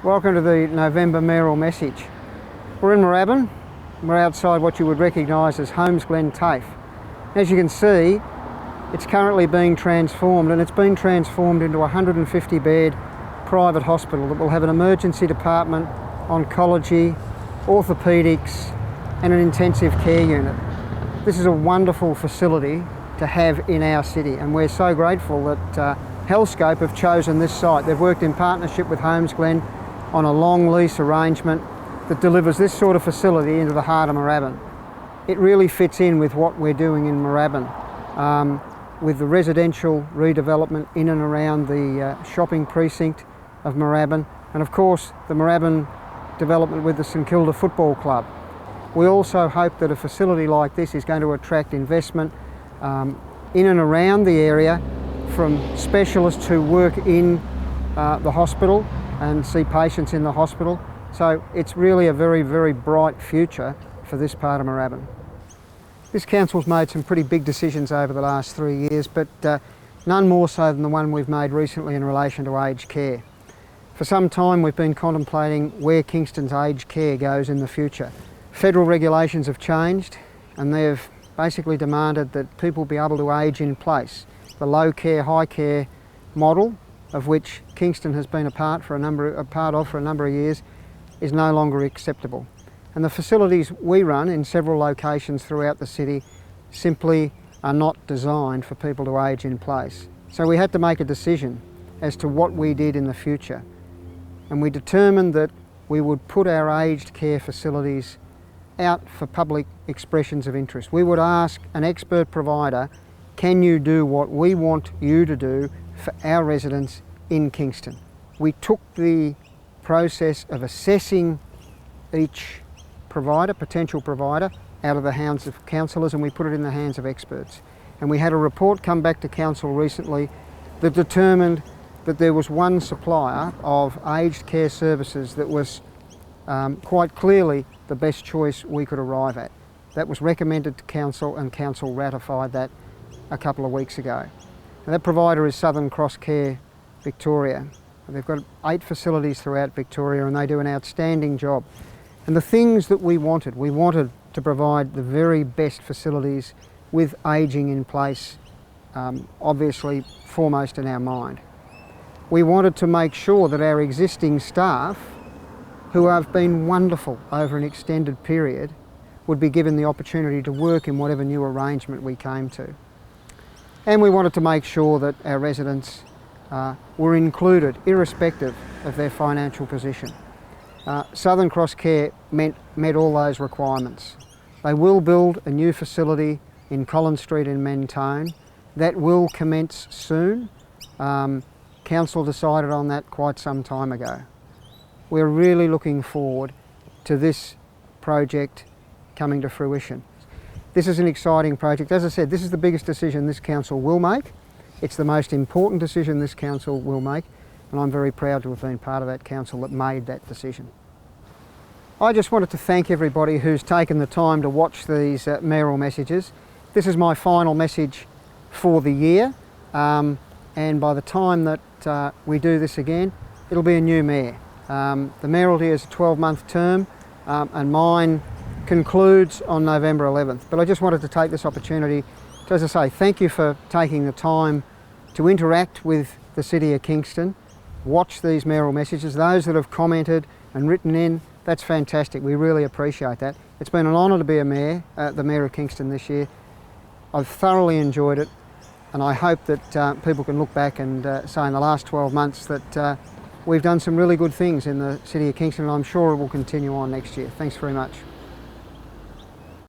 Welcome to the November mayoral message. We're in Moorabbin. We're outside what you would recognise as Holmesglen TAFE. As you can see, it's currently being transformed, and it's been transformed into a 150-bed private hospital that will have an emergency department, oncology, orthopaedics and an intensive care unit. This is a wonderful facility to have in our city, and we're so grateful that Healthscope have chosen this site. They've worked in partnership with Holmesglen on a long lease arrangement that delivers this sort of facility into the heart of Moorabbin. It really fits in with what we're doing in Moorabbin, with the residential redevelopment in and around the shopping precinct of Moorabbin, and of course the Moorabbin development with the St Kilda Football Club. We also hope that a facility like this is going to attract investment in and around the area from specialists who work in the hospital and see patients in the hospital. So it's really a very, very bright future for this part of Moorabbin. This council's made some pretty big decisions over the last 3 years, but none more so than the one we've made recently in relation to aged care. For some time we've been contemplating where Kingston's aged care goes in the future. Federal regulations have changed, and they've basically demanded that people be able to age in place. The low care, high care model, of which Kingston has been a part of for a number of years, is no longer acceptable. And the facilities we run in several locations throughout the city simply are not designed for people to age in place. So we had to make a decision as to what we did in the future. And we determined that we would put our aged care facilities out for public expressions of interest. We would ask an expert provider, can you do what we want you to do for our residents in Kingston? We took the process of assessing each provider, potential provider, out of the hands of councillors, and we put it in the hands of experts. And we had a report come back to council recently that determined that there was one supplier of aged care services that was quite clearly the best choice we could arrive at. That was recommended to council, and council ratified that a couple of weeks ago. And that provider is Southern Cross Care Victoria. They've got 8 facilities throughout Victoria, and they do an outstanding job. And the things that we wanted to provide the very best facilities with ageing in place, obviously foremost in our mind. We wanted to make sure that our existing staff, who have been wonderful over an extended period, would be given the opportunity to work in whatever new arrangement we came to. And we wanted to make sure that our residents were included, irrespective of their financial position. Southern Cross Care met all those requirements. They will build a new facility in Collins Street in Mentone. That will commence soon. Council decided on that quite some time ago. We're really looking forward to this project coming to fruition. This is an exciting project. As I said, this is the biggest decision this council will make. It's the most important decision this council will make, and I'm very proud to have been part of that council that made that decision. I just wanted to thank everybody who's taken the time to watch these mayoral messages. This is my final message for the year, and by the time that we do this again, it'll be a new mayor. The mayoralty is a 12-month term, and mine concludes on November 11th. But I just wanted to take this opportunity to, as I say, thank you for taking the time to interact with the City of Kingston, watch these mayoral messages. Those that have commented and written in, that's fantastic. We really appreciate that. It's been an honour to be the Mayor of Kingston this year. I've thoroughly enjoyed it, and I hope that people can look back and say in the last 12 months that we've done some really good things in the City of Kingston, and I'm sure it will continue on next year. Thanks very much.